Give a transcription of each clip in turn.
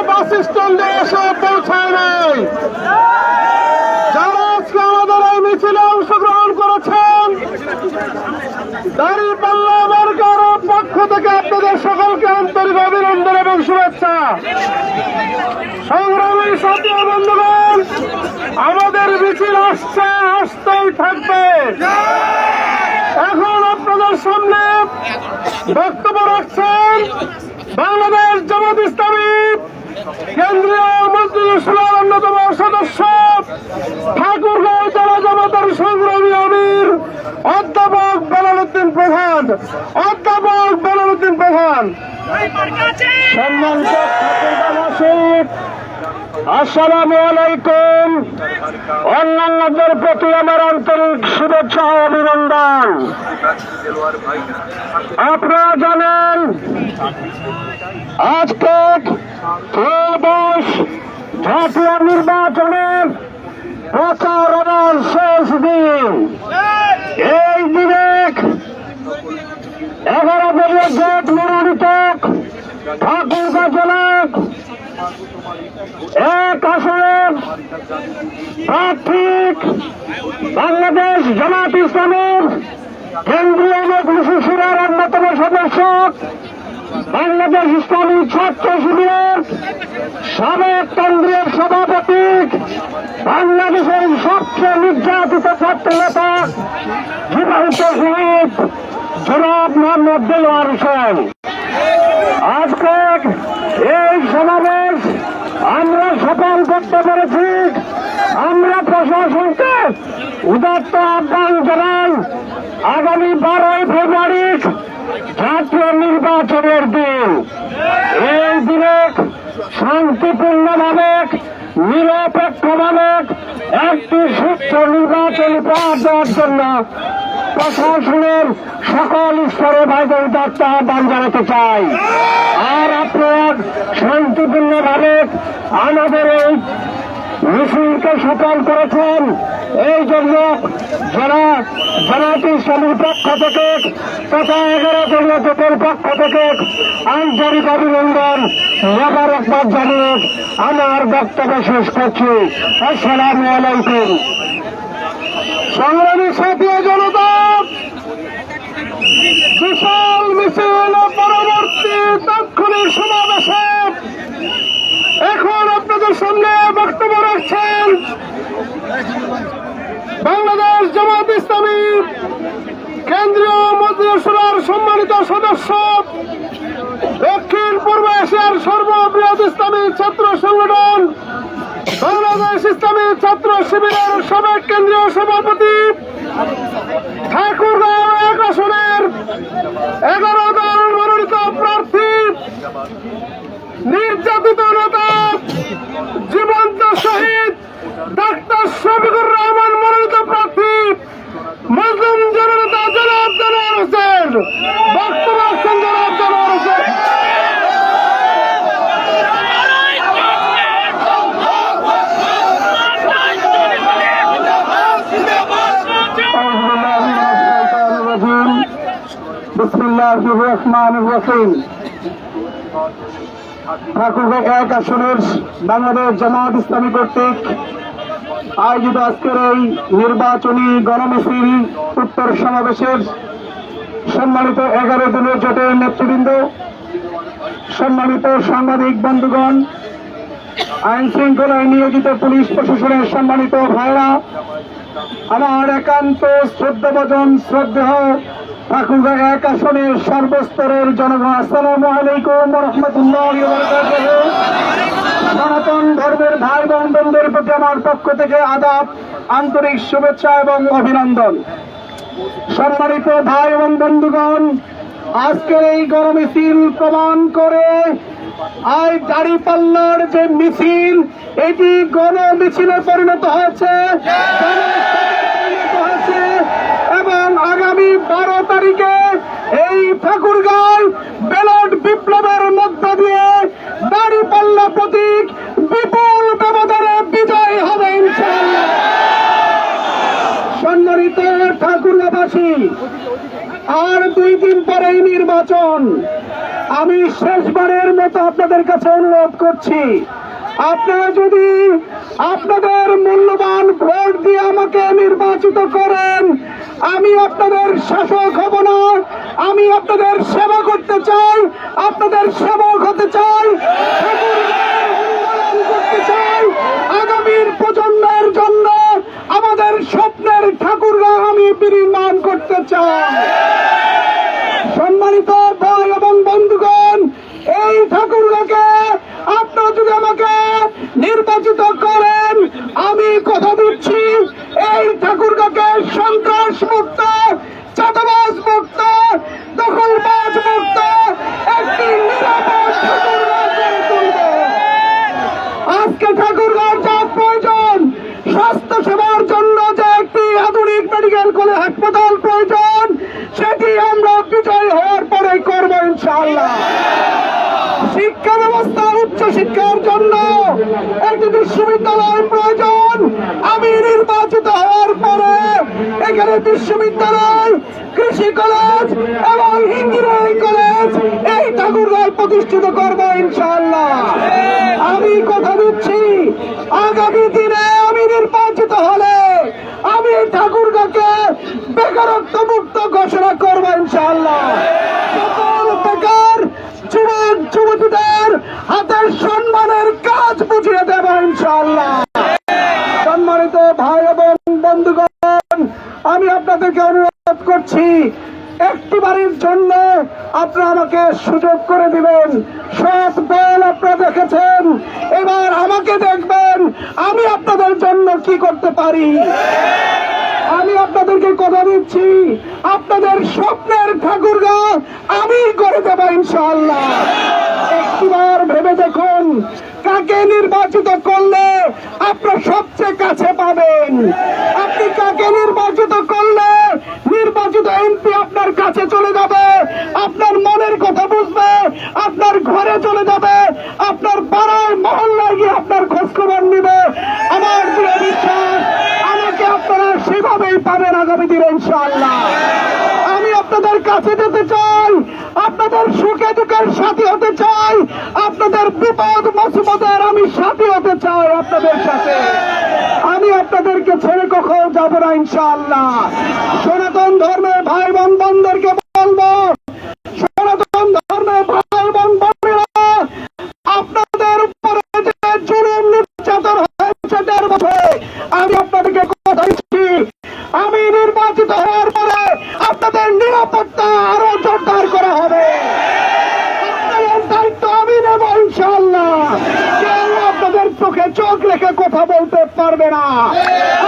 বাস স্ট্যান্ডে এসে পৌঁছায় নাই। যারা আজকে আমাদের এই মিছিলে অংশগ্রহণ করেছেন, দাঁড়িপাল্লা মার্কার পক্ষ থেকে আপনাদের সকলকে আন্তরিক অভিনন্দন এবং শুভেচ্ছা। সংগ্রামী সাথী বন্ধুগণ, আমাদের মিছিল আসছে, আসতেই থাকবে। এখন আপনাদের সামনে বক্তব্য রাখছেন বাংলাদেশ জামাত ইসলামী কেন্দ্রীয় মজলিস শুরার অন্যতম সদস্য, ঠাকুরগাঁও জেলা জামাতের সংগ্রামী আমির অধ্যাপক বেলাল উদ্দিন প্রধান। অধ্যাপক বেলাল উদ্দিন প্রধান। সম্মানিত ঠাকুরগাঁওবাসী, আসসালামু আলাইকুম। অন্যান্যদের প্রতি আমার আন্তরিক শুভেচ্ছা ও অভিনন্দন। আপনারা জানেন আজকে ত্রয়োদশ জাতীয় নির্বাচনের প্রচারণার শেষ দিন। এই দিনে 11 দলীয় জোট মনোনীত ঠাকুরগাঁও জেলার এক আসনের প্রার্থী বাংলাদেশ জামাত ইসলামের কেন্দ্রীয় মজলিস শুরার অন্যতম সদস্য, বাংলাদেশ ইসলামী ছাত্র শিবিরের সাবেক কেন্দ্রীয় সভাপতি, বাংলাদেশের সবচেয়ে নির্যাতিত ছাত্র নেতা জীবন্ত শহীদ জনাব মোহাম্মদ দেলোয়ার হোসেন। আজকে এই সমাবেশ আমরা সফল করতে পেরেছি। আমরা প্রশাসনকে উদাত্ত আহ্বান জানাই, আগামী 12 ফেব্রুয়ারি জাতীয় নির্বাচনের দিন। এই দিনে শান্তিপূর্ণভাবে নিরপেক্ষভাবে একটি সুষ্ঠু নির্বাচন উপহার দেওয়ার জন্য প্রশাসনের সকল স্তরে ভাইদের আহ্বান জানাতে চাই। আর আপনারা শান্তিপূর্ণভাবে আমাদের এই মিছিলকে সফল করেছেন, এই জন্য যারা জামাত ইসলামীর পক্ষ থেকে তথা 11 দলীয় জোটের পক্ষ থেকে আন্তরিক অভিনন্দন মোবারকবাদ জানিয়ে আমার বক্তব্য শেষ করছি। আসসালামু আলাইকুম। সংগ্রামী সাথী জনতা, বিশাল মিছিল পরবর্তী তাৎক্ষণিক সমাবেশে এখন আপনাদের সামনে বক্তব্য রাখছেন বাংলাদেশ জামাত ইসলামী কেন্দ্রীয় মজলিস শুরার সম্মানিত সদস্য, দক্ষিণ পূর্ব এশিয়ার সর্ববৃহৎ ইসলামী ছাত্র সংগঠন বাংলাদেশ ইসলামী ছাত্র শিবিরের সাবেক কেন্দ্রীয় সভাপতি, ঠাকুরগাঁও 1 আসনের 11 দল মনোনীত প্রার্থী, নির্যাতিত নেতা জীবন্ত শহীদ ডাক্তার শফিকুর রহমান মনোনীত প্রার্থী, মুসলিম জননেতা জনাব দেলোয়ার হোসেন। বক্তব্য রাখছেন জনাব দেলোয়ার হোসেন। বিসমিল্লাহির রহমানির রহিম। ঠাকুরগাঁও 1 আসনের বাংলাদেশ জামাত ইসলামী কর্তৃক আয়োজিত আজকের এই নির্বাচনী গণমিছিল উত্তর সমাবেশের সম্মানিত 11 দলীয় জোটের নেতৃবৃন্দ, সম্মানিত সাংবাদিক বন্ধুগণ, আইন শৃঙ্খলায় নিয়োজিত পুলিশ প্রশাসনের সম্মানিত ভাইরা, আমার একান্ত শ্রদ্ধাভাজন শ্রদ্ধেয় ঠাকুরগাঁও 1 আসনের সর্বস্তরের জনগণ, আসসালামু আলাইকুম ওয়া রাহমাতুল্লাহি ওয়া বারাকাতুহু। সনাতন ধর্মের ভাই বোনদের প্রতি আমার পক্ষ থেকে আদাব, আন্তরিক শুভেচ্ছা এবং অভিনন্দন। সম্মানিত ভাই এবং বন্ধুগণ, আজকের এই গণমিছিল প্রমাণ করে আজ দাঁড়িপাল্লার যে মিছিল, এটি গণমিছিলে পরিণত হয়েছে এবং আগামী 12 তারিখে এই ঠাকুরগাঁও ব্যালট বিপ্লবের মধ্য দিয়ে দাঁড়িপাল্লা প্রতীক বিপুল ব্যবধানে বিজয় হবে ইনশাআল্লাহ। সম্মানিত ঠাকুরগাঁওবাসী, আর 2 দিন পরেই নির্বাচন। আমি শেষবারের মতো আপনাদের কাছে অনুরোধ করছি, আপনারা যদি আপনাদের মূল্যবান ভোট দিয়ে আমাকে নির্বাচিত করেন, আমি আপনাদের শাসক হব না, আমি আপনাদের সেবা করতে চাই, আপনাদের সেবক হতে চাই, ঠাকুরগাঁর উন্নয়ন করতে চাই, আগামীর প্রজন্মের জন্য আমাদের স্বপ্নের ঠাকুরগাঁও আমি বিনির্মাণ করতে চাই। সম্মানিত ভাই এবং বন্ধুগণ, এই ঠাকুরগাঁকে আপনারা যদি আমাকে নির্বাচিত করেন, আমি কথা দিচ্ছি এই ঠাকুরগাঁকে সন্ত্রাস মুক্ত, চাঁদাবাজ মুক্ত, দখলবাজ মুক্ত একটি নিরাপদ ঠাকুরগাঁও গড়ে তুলব। আজকে ঠাকুরগাঁর যা প্রয়োজন, স্বাস্থ্য সেবার জন্য যে একটি আধুনিক মেডিকেল কলেজ হাসপাতাল প্রয়োজন, সেটি আমরা বিজয় হওয়ার পরে করবো ইনশাআল্লাহ। শিক্ষা ব্যবস্থা, উচ্চ শিক্ষার জন্য একটি বিশ্ববিদ্যালয় প্রয়োজন, আমি নির্বাচিত হওয়ার পরে এখানে বিশ্ববিদ্যালয়, কৃষি কলেজ এবং ইঞ্জিনিয়ারিং কলেজ এই ঠাকুরগাঁও প্রতিষ্ঠিত করবো ইনশাআল্লাহ। আমি কথা দিচ্ছি আগামী দিনে আমি নির্বাচিত হলে আমি ঠাকুরগাঁকে বেকারত্ব মুক্ত ঘোষণা করবো ইনশাআল্লাহ। সকল বেকার যুবক যুবতীদের হাতের সম্মানের কাজ বুঝিয়ে দেব ইনশাআল্লাহ। সম্মানিত ভাই এবং বন্ধুগণ, আমি আপনাদেরকে অনুরোধ করছি, একটি বাড়ির জন্য আপনারা আমাকে সুযোগ করে দিবেন। সব দল আপনারা দেখেছেন, এবার আমাকে দেখবেন আমি আপনাদের জন্য কি করতে পারি। আমি আপনাদেরকে কথা দিচ্ছি, আপনাদের স্বপ্নের ঠাকুরগাঁও আমি করে দেব ইনশাআল্লাহ। একটিবার ভেবে দেখুন, কাকে নির্বাচিত করলে আপনার সবচেয়ে কাছে পাবেন। আপনি কাকে নির্বাচিত করলে নির্বাচিত এমপি আপনার কাছে চলে যাবে, আপনার মনের কথা বুঝবে, আপনার ঘরে চলে যাবে, আপনার পাড়ায় মহল্লায় গিয়ে আপনার খোঁজখবর নিবে। আমার দৃঢ় বিশ্বাস আমাকে আপনারা সেভাবেই পাবেন আগামী দিনে ইনশাআল্লাহ। আমি আপনাদের কাছে যেতে চাই, আপনাদের সুখে দুঃখের সাথী হতে চাই, আপনাদের বিপদ মুসিবতের আমি সাথী হতে চাই আপনাদের সাথে। আমি আপনাদেরকে ছেড়ে কখনো যাব না ইনশাআল্লাহ। সনাতন ধর্মের ভাই বোন বোনদেরকে বলবো, সনাতন ধর্মের ভাই বোন বোনেরা, আপনাদের উপরে যে জুলুম নির্যাতন হয়েছে 1.5 বছরে, আমি আপনাদেরকে কথা দিচ্ছি, আমি নির্বাচিত হওয়ার পরে আপনাদের নিরাপত্তা আরো জোরদার করা হবে। আপনাদের দায়িত্ব আমি নেব ইনশাআল্লাহ। কেউ আপনাদের চোখে চোখ রেখে কথা বলতে পারবে না।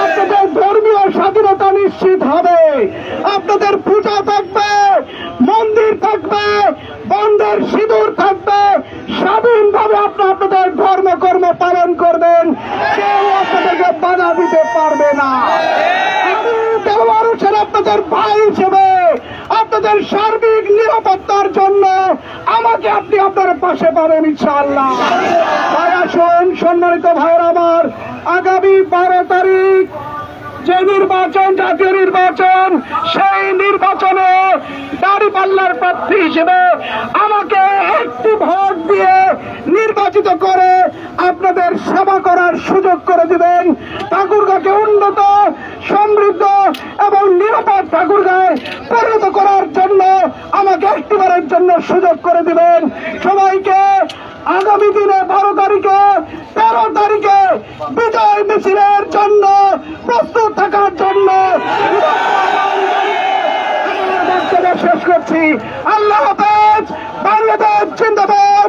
আপনাদের ধর্মীয় স্বাধীনতা নিশ্চিত হবে। আপনাদের পূজা থাকবে, মন্দির থাকবে, বন্ধের সিঁদুর থাকবে, স্বাধীনভাবে আপনারা আপনাদের ধর্মকর্ম পালন করবেন, কেউ আপনাদেরকে বাধা দিতে পারবে না। আপনাদের ভাই হিসেবে আপনাদের সার্বিক নিরাপত্তার জন্য আমাকে আপনি আপনার পাশে পাবেন ইনশাআল্লাহ। তাই আসুন সম্মানিত ভাইয়েরা আমার, আগামী 12 তারিখ যে নির্বাচন, জাতীয় নির্বাচন, সেই নির্বাচনে দাঁড়িপাল্লার প্রার্থী হিসেবে আমাকে একটি ভোট দিয়ে নির্বাচিত করে আপনাদের সেবা করার সুযোগ করে দিবেন। ঠাকুরগাঁকে উন্নত, সমৃদ্ধ এবং নিরাপদ ঠাকুরগাঁয় পরিণত করার জন্য আমাকে একটিবারের জন্য সুযোগ করে দিবেন। সবাইকে আগামী দিনে 12 তারিখে 13 তারিখে বিজয় মিছিলের জন্য প্রস্তুত থাকার জন্য শেষ করছি। আল্লাহ হাফেজ। বাংলাদেশ জিন্দাবাদ।